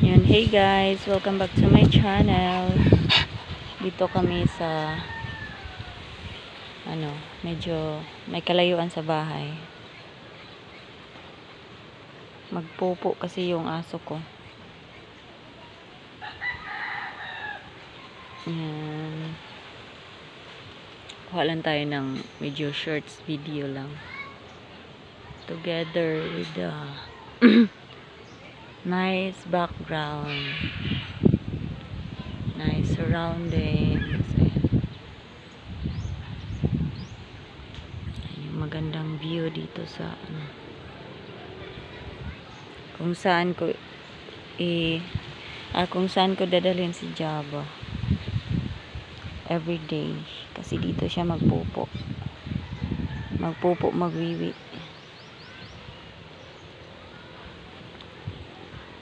Yun, hey guys, welcome back to my channel. Dito kami sa medyo may kalayuan sa bahay. Magpupo kasi yung aso ko. Yan. Kuha lang tayo ng medyo shorts video lang. Together with the nice background, nice surroundings. Ayan, yung magandang view dito sa kung saan ko dadalhin si Java everyday kasi dito siya magpupo, magwiwi.